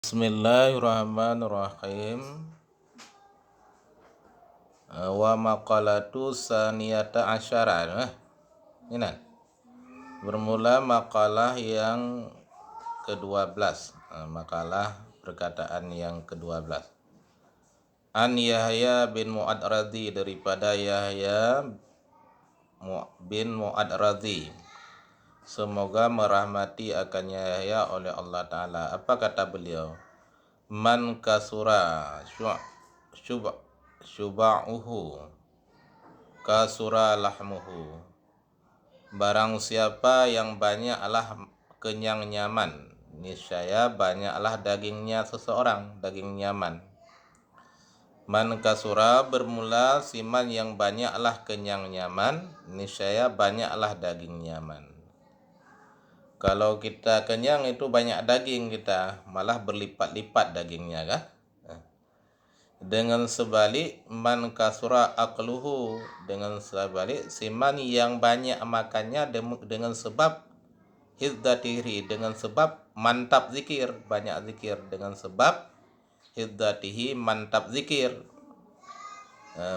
Bismillahirrahmanirrahim. Wa maqalatu saniyata asyara. Ini bermula makalah yang ke-12. Makalah perkataan yang ke-12. An Yahya bin Mu'ad Radhi, daripada Yahya bin Mu'ad Radhi, semoga merahmati akan Yahya oleh Allah Ta'ala. Apa kata beliau? Man kasura syuba'uhu kasura lahmuhu. Barang siapa yang banyaklah kenyang nyaman, niscaya banyaklah dagingnya seseorang, daging nyaman. Man kasura bermula siman yang banyaklah kenyang nyaman, niscaya banyaklah daging nyaman. Kalau kita kenyang itu banyak daging kita, malah berlipat-lipat dagingnya kan? Dengan sebalik man kasura aqluhu, dengan sebalik siman yang banyak makannya dengan sebab hiddatihi, dengan sebab mantap zikir, banyak zikir, dengan sebab hiddatihi, mantap zikir.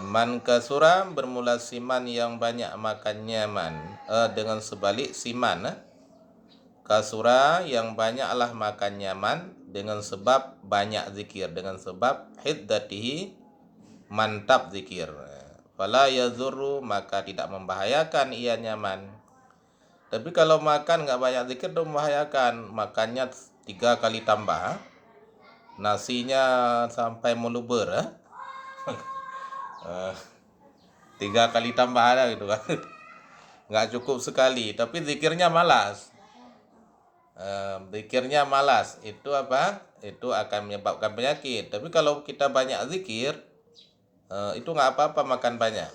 Man kasura bermula siman yang banyak makannya dengan sebalik siman kasura yang banyaklah makan nyaman dengan sebab banyak zikir, dengan sebab hiddatihi, mantap zikir. Fala yazurru, maka tidak membahayakan ia nyaman. Tapi kalau makan nggak banyak zikir itu membahayakan. Makannya 3 kali tambah, nasinya sampai meluber, 3 kali tambah ada gitu kan. Nggak cukup sekali, tapi zikirnya malas. Zikirnya malas, itu apa? Itu akan menyebabkan penyakit. Tapi kalau kita banyak zikir, itu nggak apa-apa makan banyak.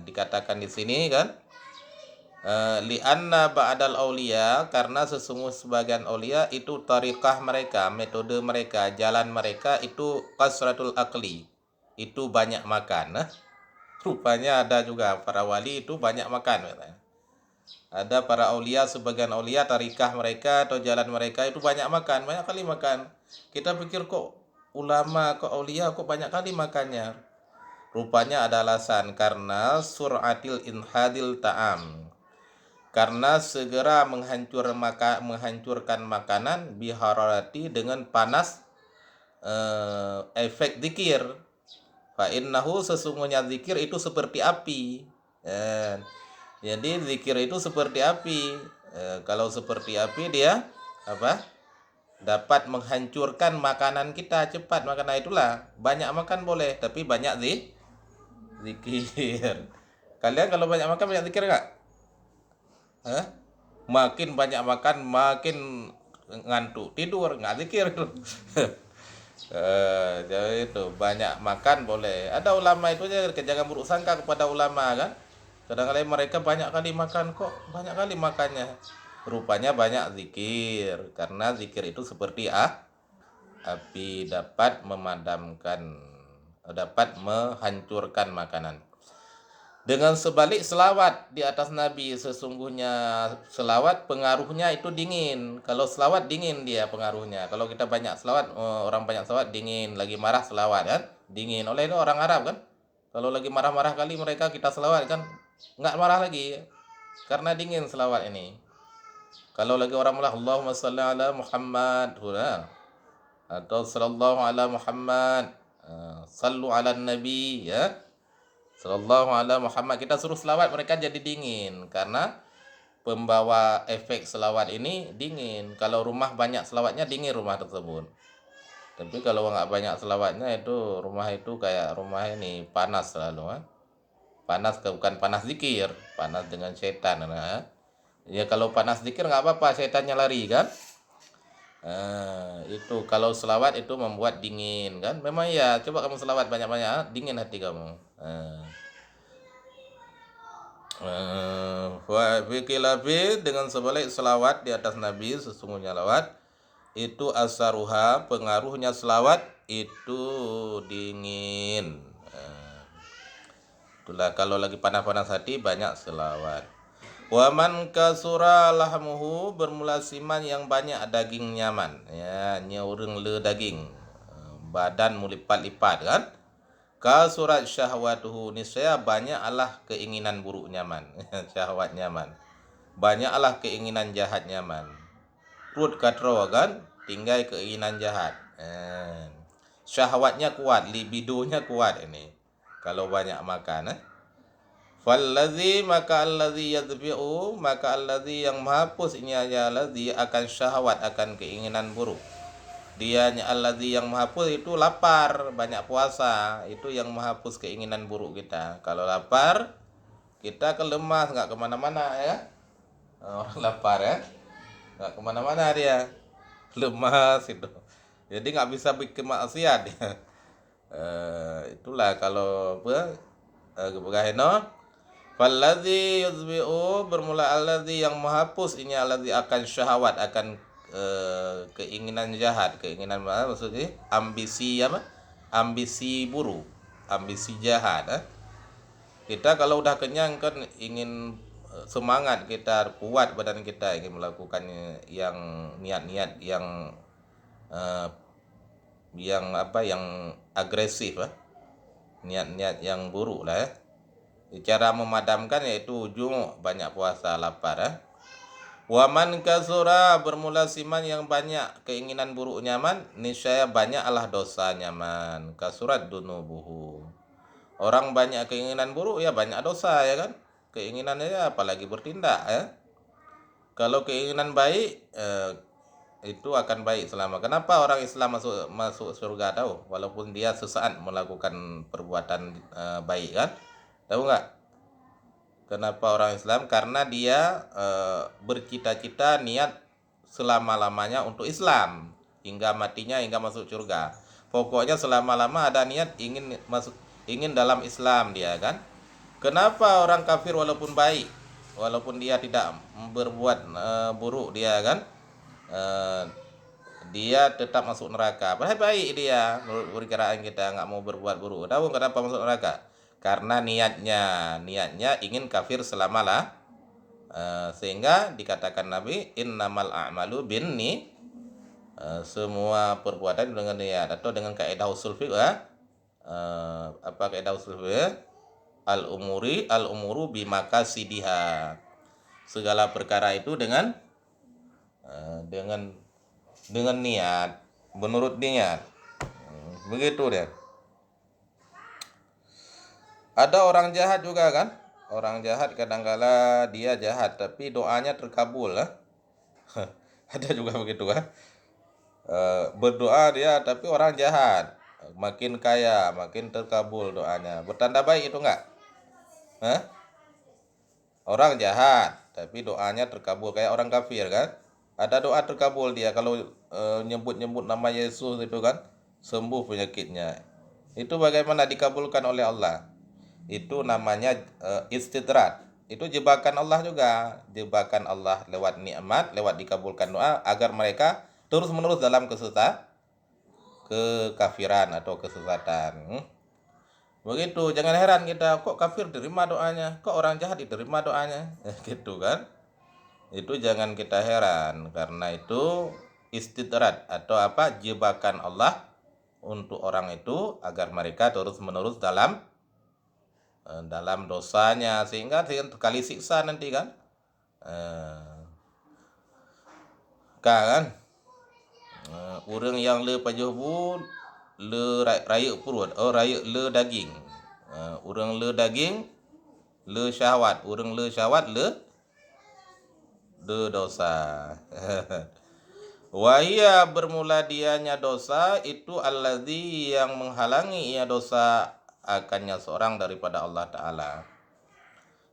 Dikatakan di sini kan, li'anna ba'dal aulia, karena sesungguh sebagian aulia itu tariqah mereka, metode mereka, jalan mereka itu kasratul akli, itu banyak makan. Rupanya ada juga para wali itu banyak makan. Ada para aulia, sebagian aulia tarikah mereka atau jalan mereka itu banyak makan, banyak kali makan. Kita pikir kok ulama, kok aulia, kok banyak kali makannya. Rupanya ada alasan, karena sur'atil inhadil ta'am, karena segera menghancurkan makanan bihararati, dengan panas efek zikir. Fa innahu, sesungguhnya zikir itu seperti api. Jadi zikir itu seperti api. Kalau seperti api dia apa? Dapat menghancurkan makanan kita cepat. Makanya itulah banyak makan boleh, tapi banyak zikir. Kalian kalau banyak makan banyak zikir nggak? Makin banyak makan makin ngantuk, tidur, nggak zikir. Jadi itu banyak makan boleh. Ada ulama itu aja, jangan buruk sangka kepada ulama kan. Kadang-kadang mereka banyak kali makan, kok banyak kali makannya. Rupanya banyak zikir, karena zikir itu seperti api, dapat menghancurkan makanan. Dengan sebalik selawat di atas Nabi, sesungguhnya selawat pengaruhnya itu dingin. Kalau selawat dingin dia pengaruhnya. Kalau kita banyak selawat, orang banyak selawat dingin, lagi marah selawat kan, dingin. Oleh itu orang Arab kan, kalau lagi marah-marah kali mereka kita selawat kan, nggak marah lagi, karena dingin selawat ini. Kalau lagi orang marah, Allahumma shalli ala Muhammad, atau sallallahu ala Muhammad, sallu ala Nabi, ya, sallallahu ala Muhammad, kita suruh selawat, mereka jadi dingin, karena pembawa efek selawat ini dingin. Kalau rumah banyak selawatnya, dingin rumah tersebut. Tapi kalau nggak banyak selawatnya, itu rumah itu kayak rumah ini panas selalu, panas, bukan panas zikir, panas dengan setan. Ya kalau panas zikir nggak apa-apa, setannya lari kan. Itu kalau selawat itu membuat dingin kan. Memang ya, coba kamu selawat banyak-banyak, dingin hati kamu. Wa fikilafi, dengan sebalik selawat di atas Nabi, sesungguhnya selawat itu asaruha, pengaruhnya selawat itu dingin. Itulah kalau lagi panas-panas hati banyak selawat. Wa man kasura lahmuhu, bermula siman yang banyak daging nyaman. Ya, nya urang le daging. Badan mulipat-lipat kan? Kasurat syahwatuhu, niscaya banyak Allah keinginan buruk nyaman. Syahwat nyaman. Banyak Allah keinginan jahat nyaman. Perut katro kan? Tinggal keinginan jahat. Syahwatnya kuat, libidonya kuat ini. Kalau banyak makan, Fallazi, maka allazi yadbi'u, maka allazi yang menghapus ini aja allazi akan syahwat, akan keinginan buruk. Dianya allazi yang menghapus itu lapar, banyak puasa, itu yang menghapus keinginan buruk kita. Kalau lapar, kita kelemas, nggak kemana-mana ya. Orang lapar ya, nggak kemana-mana dia, lemas itu. Jadi nggak bisa bikin maksiat ya. Itulah kalau apa, Falladzi yuzbi'u, bermula alladzi yang menghapus ini alladzi akan syahwat, akan keinginan jahat, keinginan maksudnya ambisi apa? Ambisi buruk, ambisi jahat. Kita kalau udah kenyang kan ingin semangat, kita kuat badan kita ingin melakukan yang niat-niat eh, yang agresif, niat-niat yang buruk lah ya. Cara memadamkan yaitu ujung banyak puasa, lapar. Waman kasura, bermula siman yang banyak keinginan buruk nyaman, niscaya banyak Allah dosa nyaman. Kasurat dunubuhu. Orang banyak keinginan buruk ya banyak dosa ya kan. Keinginannya ya apalagi bertindak ya. Kalau keinginan baik itu akan baik selama. Kenapa orang Islam masuk surga tahu? Walaupun dia sesaat melakukan perbuatan baik kan? Tahu nggak? Kenapa orang Islam? Karena dia bercita-cita niat selama-lamanya untuk Islam hingga matinya, hingga masuk surga. Pokoknya selama-lama ada niat ingin dalam Islam dia kan. Kenapa orang kafir walaupun baik, walaupun dia tidak berbuat buruk dia kan, dia tetap masuk neraka. Padahal baik dia, menurut perkiraan kita nggak mau berbuat buruk. Tahu kenapa masuk neraka? Karena niatnya ingin kafir selamalah. Sehingga dikatakan Nabi, innamal a'malu binni, semua perbuatan dengan niat, atau dengan kaidah usul fiqh apa kaidah usul fiqh? Al umuru bimakasidiha. Segala perkara itu dengan niat, menurut niat. Begitu dia. Ada orang jahat juga kan? Orang jahat kadangkala dia jahat tapi doanya terkabul lah. Ada juga begitu kan? Berdoa dia tapi orang jahat, makin kaya, makin terkabul doanya. Bertanda baik itu enggak? Orang jahat tapi doanya terkabul, kayak orang kafir kan? Ada doa terkabul dia kalau nyebut-nyebut nama Yesus itu kan, sembuh penyakitnya. Itu bagaimana dikabulkan oleh Allah? Itu namanya istidrat. Itu jebakan Allah juga, jebakan Allah lewat nikmat, lewat dikabulkan doa agar mereka terus-menerus dalam kekafiran atau kesesatan. Begitu, jangan heran kita kok kafir diterima doanya, kok orang jahat diterima doanya. Gitu kan. Itu jangan kita heran, karena itu istidrat atau apa, jebakan Allah untuk orang itu agar mereka terus-menerus dalam dosanya, sehingga kali siksa nanti kan. Kan orang yang le pajuh le raya perut, raya le daging. Orang le daging, le syahwat, orang le syahwat le dosa. Wahia, bermula dianya dosa itu allazi yang menghalangi ia dosa akannya seorang daripada Allah Ta'ala.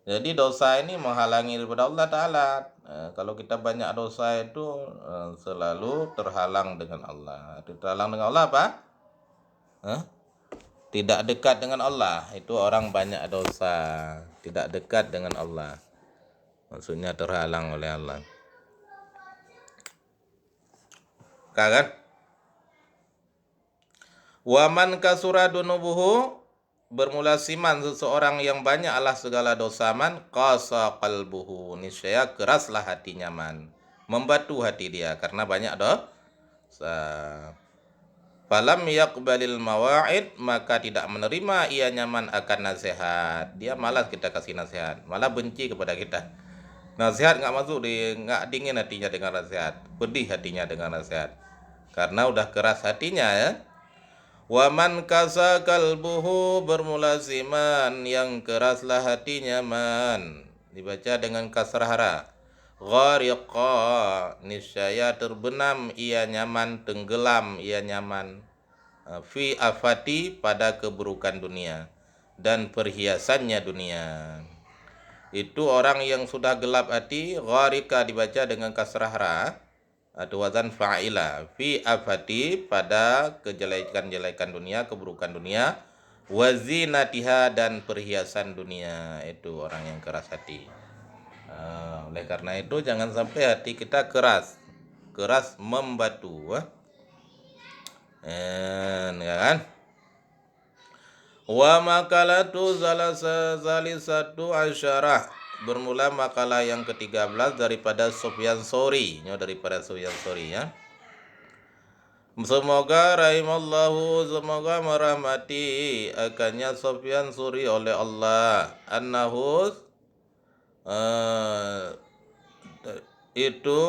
Jadi dosa ini menghalangi daripada Allah Ta'ala. Kalau kita banyak dosa itu selalu terhalang dengan Allah. Terhalang dengan Allah apa? Tidak dekat dengan Allah. Itu orang banyak dosa, tidak dekat dengan Allah. Maksudnya terhalang oleh Allah. Kan? Waman kasura dunubuhu, bermula siman seseorang yang banyak Allah segala dosa man qasa qalbuhu, niscaya keraslah hatinya man, membatu hati dia karena banyak dosa. Falam yaqbalil mawa'id, maka tidak menerima ia nyaman akan nasihat. Dia malas kita kasih nasihat, malah benci kepada kita. Nasihat nggak masuk, nggak dingin hatinya dengan nasihat, pedih hatinya dengan nasihat, karena udah keras hatinya ya. Waman kasa kalbuhu, bermula siman yang keraslah hatinya man, dibaca dengan kasrah ra. Ghariqa, niscaya terbenam ia nyaman, tenggelam ia nyaman, fi afati, pada keburukan dunia dan perhiasannya dunia. Itu orang yang sudah gelap hati. Gharika dibaca dengan kasrah ra atau wazan fa'ila, fi afati, pada kejelekan-jelekan dunia, keburukan dunia, wazinatiha, dan perhiasan dunia. Itu orang yang keras hati. Oleh karena itu jangan sampai hati kita keras membatu, ya kan? Wa makalatu zalisatu asyarah, bermula makalah yang ke-13 daripada Sufyan Tsauri, ya. Semoga rahimallahu, semoga merahmati akannya Sufyan Tsauri oleh Allah, annahu itu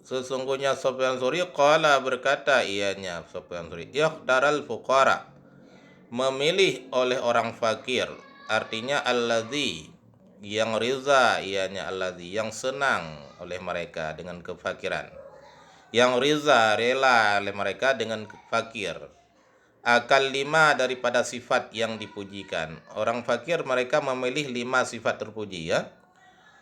sesungguhnya Sufyan Tsauri qala, berkata ianya Sufyan Tsauri, ikhtaral fuqara, memilih oleh orang fakir, artinya alladzi, yang riza ianya alladzi, yang senang oleh mereka dengan kefakiran, yang riza, rela oleh mereka dengan fakir. Akal 5 daripada sifat yang dipujikan. Orang fakir mereka memilih 5 sifat terpuji ya.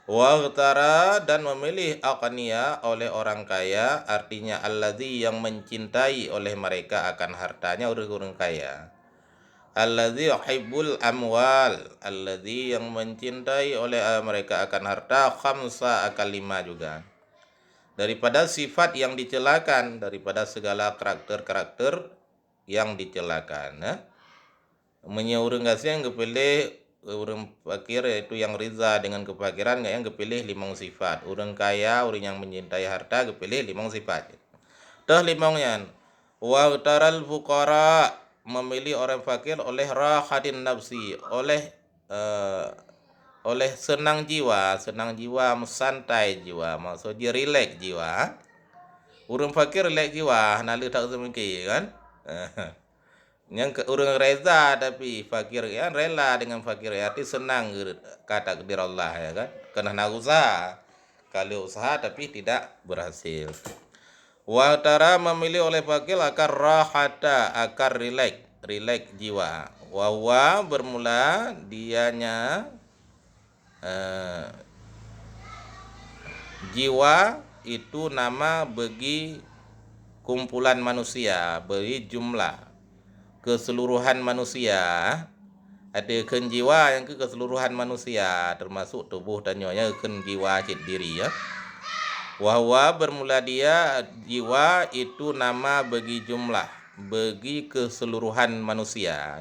Waghtara, dan memilih aqniya oleh orang kaya, artinya alladzi, yang mencintai oleh mereka akan hartanya orang-orang kaya. Alladzi yuhibbul amwal, alladzi, yang mencintai oleh mereka akan harta. Khamsa, akal 5 juga. Daripada sifat yang dicelakan, daripada segala karakter-karakter yang dicelakan ya. Menyeurang gasnya yang kepilih orang fakir, yaitu yang riza dengan kefakiran, yang kepilih 5 sifat. Orang kaya, orang yang mencintai harta, kepilih 5 sifat. Dah 5-nya. Wa taral fuqara, memilih orang fakir oleh rahatin nafsi, oleh senang jiwa, santai jiwa, maksudnya rileks jiwa. Orang fakir rileks jiwa, nalu tak semengki kan. Yang orang reza tapi fakir ya, rela dengan fakir ya, arti senang kata kedir Allah ya kan. Kena nak usaha, kalau usaha tapi tidak berhasil. Wa tara, memilih oleh fakir akar rahata, akar rilek jiwa. Wa bermula dianya jiwa itu nama bagi kumpulan manusia, bagi jumlah keseluruhan manusia. Ada ken jiwa yang keseluruhan manusia, termasuk tubuh dan nyonya, ken jiwa cit diri ya. Wahwa bermula dia, jiwa itu nama bagi jumlah, bagi keseluruhan manusia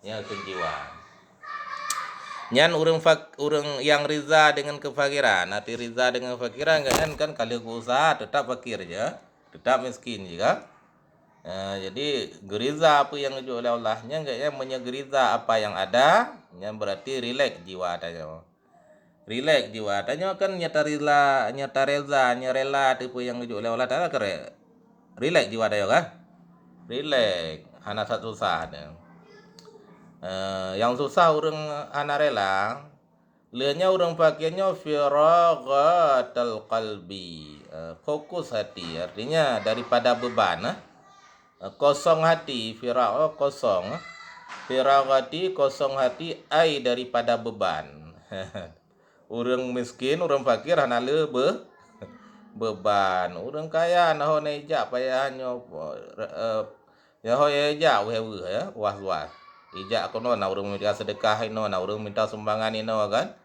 ya, ken jiwa. Nyan urang yang riza dengan kefakiran, nanti riza dengan kefakiran kan kalau usaha tetap fakir ya, tetap miskin juga. Jadi geriza apa yang dijual oleh Allahnya, enggaknya menyegeriza apa yang ada, yang berarti rileks jiwa tanya. Rileks jiwa tanya kan nyata rela tipe yang dijual oleh Allah tanya kere. Rileks jiwa tanya kan? Rileks, hana satu susah. Yang susah orang hana rela, lianya orang pakainya firaghatal qalbi, fokus hati, artinya daripada beban, kosong hati, kosong, firagati, kosong hati, ai daripada beban. Orang miskin, orang fakir hana beban. Orang kaya nah neja payahannya ya hoya ya was ijak kono na urang minta sedekah ino, na urang minta sumbangan ino kan,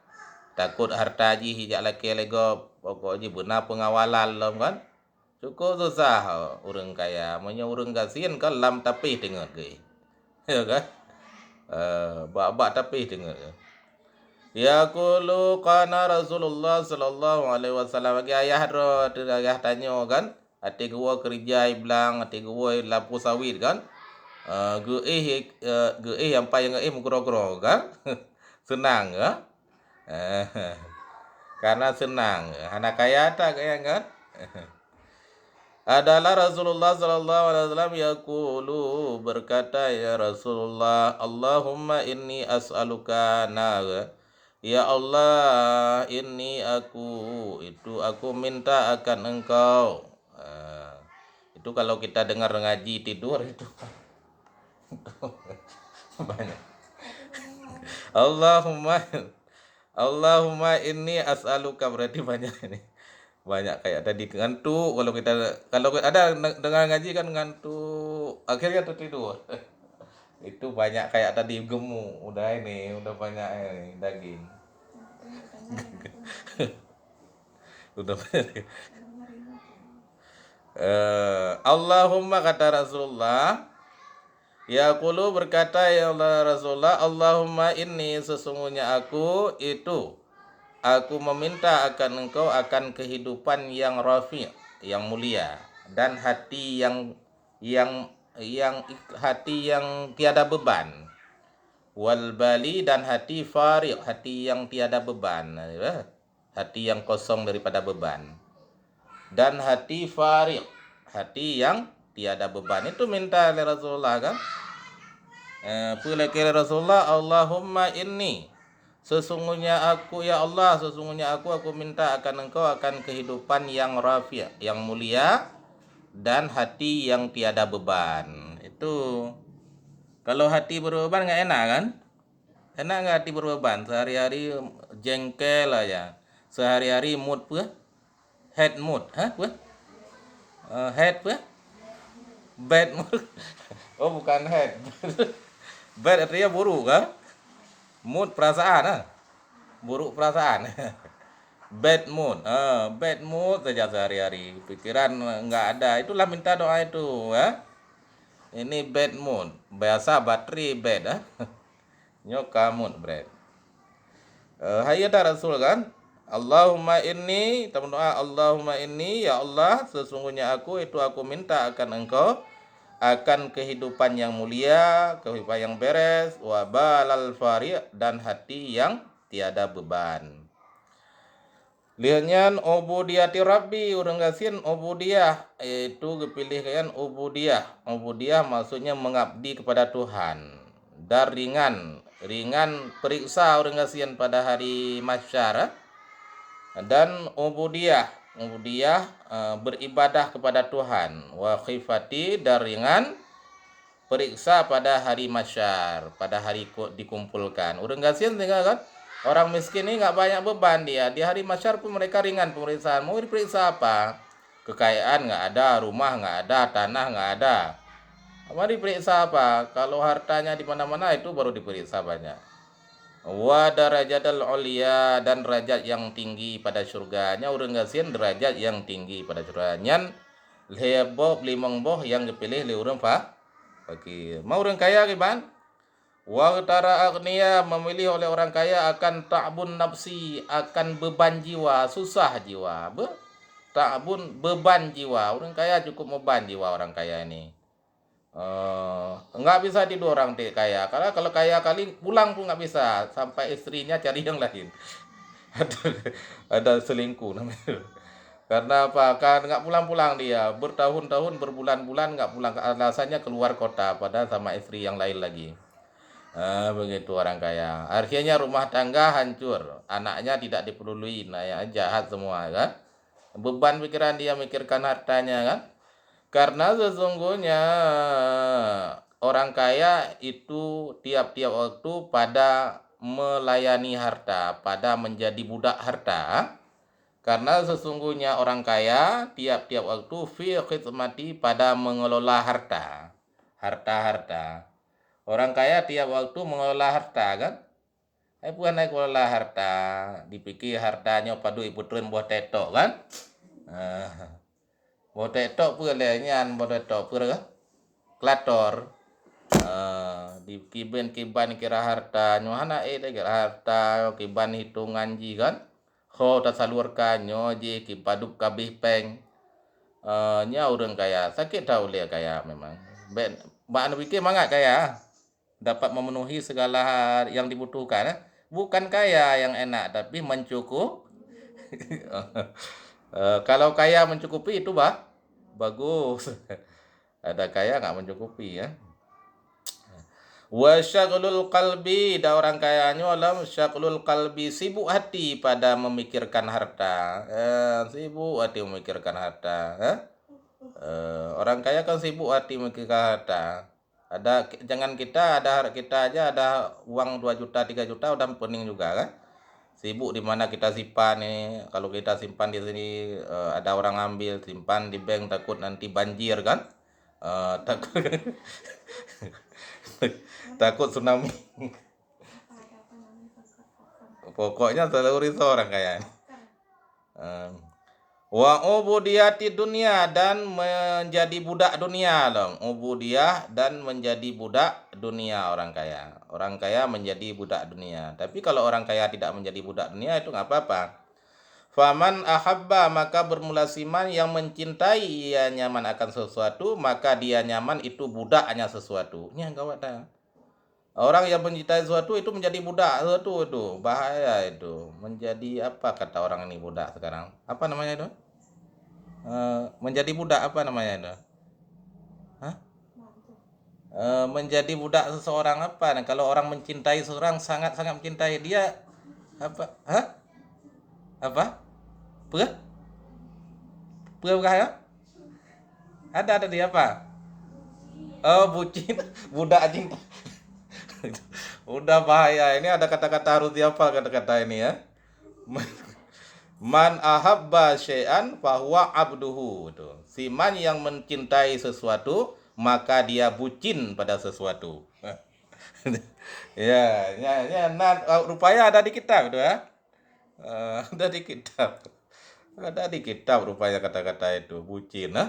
takut harta ji hijak laki lego pokoknya benar pengawalan lom kan, cukup susah urang kaya, punya urang kasihan kan lam tapi tengok ke ya kan. Bak tapi dengar. Yaqulu kana Rasulullah sallallahu alaihi wasallam bagi ayah ro ayah tanyo kan ati gua kerja iblang ati gua lapu sawit kan yang payang mugro-gro kan senang kan Eh, karena senang anak kaya tak kaya kan adalah Rasulullah sallallahu alaihi wasallam yaqulu berkata ya Rasulullah Allahumma inni as'aluka ya Allah ini aku minta akan engkau. Itu kalau kita dengar ngaji tidur itu banyak. Allahumma Allahumma inni as'aluka berarti banyak ini. Banyak kayak tadi ngantuk kalau ada dengar ngaji kan ngantuk akhirnya tertidur. Itu banyak kayak tadi gemuk udah banyak ini daging. Udah banyak. Allahumma kata Rasulullah yaqulu berkata ya Allah Rasulullah Allahumma inni sesungguhnya aku meminta akan engkau akan kehidupan yang rafi' yang mulia dan hati hati yang tiada beban wal bali dan hati fariq hati yang tiada beban hati yang kosong daripada beban dan hati fariq hati yang tiada beban itu minta oleh Rasulullah kan pula kira Rasulullah Allahumma inni sesungguhnya aku ya Allah sesungguhnya aku minta akan engkau akan kehidupan yang rafi' yang mulia dan hati yang tiada beban. Itu kalau hati berbeban nggak enak kan? Enak nggak hati berbeban? Sehari-hari jengkel aja. Sehari-hari mood apa? Head mood, head apa? Bad mood. Oh bukan head. Bad artinya buruk kan? Mood perasaan buruk perasaan. Bad mood saja sehari-hari. Pikiran nggak ada. Itulah minta doa itu Ini bad mood. Biasa bateri bad Nyoka mood bread. Hayata Rasul kan? Allahumma inni doa Allahumma inni ya Allah sesungguhnya aku minta akan engkau akan kehidupan yang mulia, kehidupan yang beres, wa balal fari dan hati yang tiada beban. Lihatnya ubudiyati rabbi urang gasin ubudiyah itu kepilih kan ubudiyah maksudnya mengabdi kepada Tuhan dan ringan periksa urang gasin pada hari mahsyar dan ubudiyah beribadah kepada Tuhan wa khifati dan ringan periksa pada hari mahsyar pada hari dikumpulkan urang gasin tinggal kan. Orang miskin ini nggak banyak beban dia. Di hari mahsyar pun mereka ringan pemeriksaan. Mau diperiksa apa? Kekayaan nggak ada, rumah nggak ada, tanah nggak ada. Mau diperiksa apa? Kalau hartanya di mana-mana itu baru diperiksa banyak. Wa darajatul ulia dan derajat yang tinggi pada surganya. Urang gasieun derajat yang tinggi pada surganya. Leboh limong boh yang dipilih li urang fakir. Mau urang kaya gimana? Wa tara agniya memilih oleh orang kaya akan ta'bun nafsi akan beban jiwa susah jiwa ta'bun beban jiwa orang kaya cukup beban jiwa orang kaya ini nggak bisa tidur orang kaya karena kalau kaya kali pulang pun nggak bisa sampai istrinya cari yang lain ada selingkuh namanya karena apa kan nggak pulang-pulang dia bertahun-tahun berbulan-bulan nggak pulang alasannya keluar kota pada sama istri yang lain lagi. Begitu orang kaya. Akhirnya rumah tangga hancur, anaknya tidak dipeduli, jahat semua kan. Beban pikiran dia mikirkan hartanya kan. Karena sesungguhnya orang kaya itu tiap-tiap waktu pada melayani harta, pada menjadi budak harta. Karena sesungguhnya orang kaya tiap-tiap waktu fi khidmati pada mengelola harta. Harta-harta. Orang kaya tiap waktu mengelola harta kan. Bukan naik mengelola harta. Dipikir hartanya padu iputun buah tetok kan. Buah tetok pun lehnyan buah tetok pun kan. Klator. di kiban kira harta nyo hana kira harta kiban hitungan ji kan ho ta salurkan nyo ji kipaduk kabih peng. Nya orang kaya sakit tahu dia kaya memang. Mbak anu pikir mangat kaya dapat memenuhi segala yang dibutuhkan. Bukan kaya yang enak tapi mencukup. Kalau kaya mencukupi itu bagus. Ada kaya nggak mencukupi ya. Wa syaghlul qalbi, da orang kayanya adalah syaghlul qalbi, sibuk hati pada memikirkan harta. Sibuk hati memikirkan harta. Orang kaya kan sibuk hati memikirkan harta. Jangan kita aja ada uang 2 juta 3 juta udah pening juga kan. Sibuk di mana kita simpan nih. Kalau kita simpan di sini ada orang ambil, simpan di bank takut nanti banjir kan. Takut takut tsunami. Pokoknya selalu risau orang kaya. Wa ubudiyati dunia, dan menjadi budak dunia dong. Ubudiyah dan menjadi budak dunia orang kaya. Orang kaya menjadi budak dunia. Tapi kalau orang kaya tidak menjadi budak dunia itu nggak apa-apa. Faman ahabba, maka bermula siman yang mencintai ia nyaman akan sesuatu, maka dia nyaman itu budaknya sesuatu. Ini gawat dah. Orang yang mencintai sesuatu itu menjadi budak sesuatu, itu bahaya itu. Menjadi apa kata orang ini budak sekarang? Apa namanya itu? Menjadi budak apa namanya itu? Hah? Menjadi budak seseorang apa? Nah, kalau orang mencintai seseorang sangat-sangat mencintai dia apa? Hah? Apa? Bukan ya? Ada dia apa? Bucin, budak cinta. Udah bahaya ini, ada kata-kata harus dihafal kata-kata ini ya. Man ahabba syai'an fahuwa abduhu. Si man yang mencintai sesuatu, maka dia bucin pada sesuatu. Ya, rupanya ada di kitab itu ya. Ada di kitab. Ada di kitab rupanya kata-kata itu, bucin.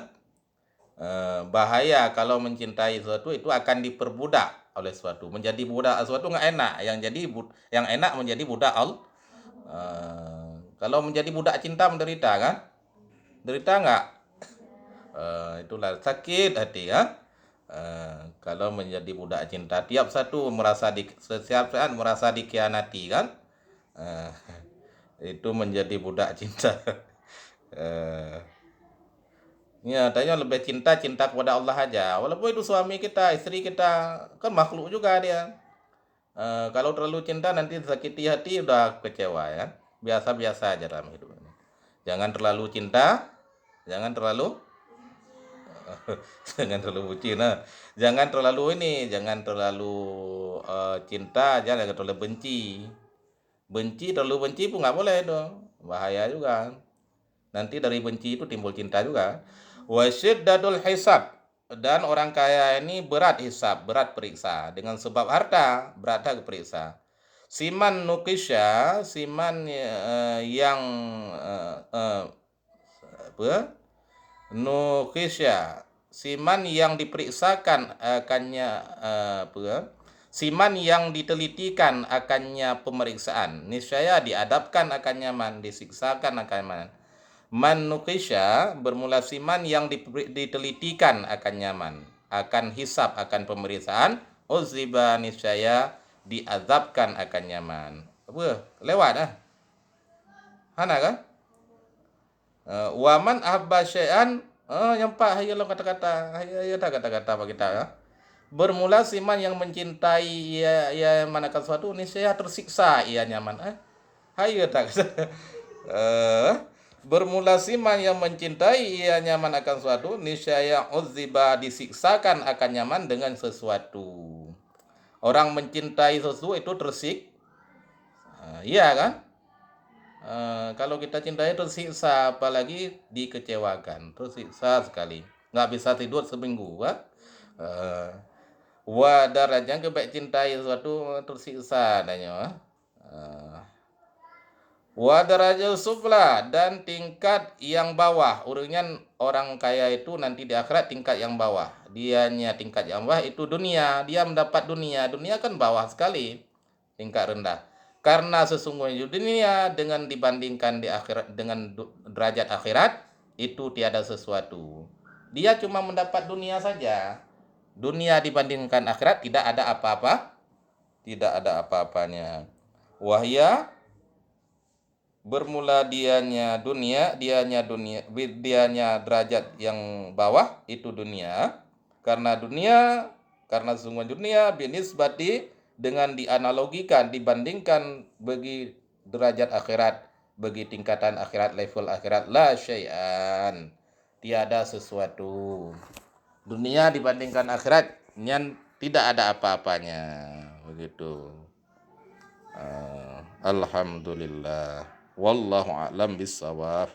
Bahaya kalau mencintai sesuatu itu akan diperbudak oleh sesuatu. Menjadi budak sesuatu nggak enak. Yang enak menjadi budak Allah. Kalau menjadi budak cinta menderita kan? Derita nggak? Itulah sakit hati ya. Kalau menjadi budak cinta, setiap saat merasa dikhianati kan? Itu menjadi budak cinta. Ya, tanya lebih cinta kepada Allah aja. Walaupun itu suami kita, istri kita, kan makhluk juga dia. Kalau terlalu cinta nanti sakiti hati, udah kecewa ya. Biasa-biasa aja dalam hidup ini. Jangan terlalu cinta, jangan terlalu jangan terlalu bucin. Jangan terlalu cinta, jangan terlalu benci. Terlalu benci pun nggak boleh dong. Bahaya juga. Nanti dari benci itu timbul cinta juga. Wasyiddatul hisab, dan orang kaya ini berat hisab, berat periksa. Dengan sebab harta, berat periksa. Siman nukisya, siman yang nukisya, siman yang diperiksakan akannya siman yang ditelitikan akannya pemeriksaan. Niscaya diadabkan akan nyaman, disiksakan akan nyaman. Man nukisya, bermula siman yang ditelitikan akan nyaman, akan hisab, akan pemeriksaan. Uziba, niscaya diazabkan akan nyaman. Lewat Hana kan? Waman ahabba syai'an, nyampak hayalah kata-kata, hayata kata-kata apa kita ya. Bermula siman yang mencintai ia manakan suatu, niscaya tersiksa ia nyaman. Hayata bermula siman yang mencintai ia nyaman akan suatu, niscaya uziba, disiksakan akan nyaman dengan sesuatu. Orang mencintai sesuatu itu iya kan? Kalau kita cintai tersiksa, apalagi dikecewakan, tersiksa sekali, nggak bisa tidur seminggu kan? Darajang kebaik cintai sesuatu tersiksa adanya. Wa darajal sufla, dan tingkat yang bawah, urangnya orang kaya itu nanti di akhirat tingkat yang bawah. Dianya tingkat yang bawah itu dunia, dia mendapat dunia. Dunia kan bawah sekali, tingkat rendah. Karena sesungguhnya dunia dengan dibandingkan di akhirat dengan derajat akhirat itu tiada sesuatu. Dia cuma mendapat dunia saja. Dunia dibandingkan akhirat tidak ada apa-apa, tidak ada apa-apanya. Wahya bermula dianya derajat yang bawah itu dunia, karena sesungguhnya dunia binisbati dengan dianalogikan dibandingkan bagi derajat akhirat, bagi tingkatan akhirat, level akhirat, la syai'an, tiada sesuatu. Dunia dibandingkan akhirat tidak ada apa-apanya, begitu. Alhamdulillah. Wallahu a'lam bissawab.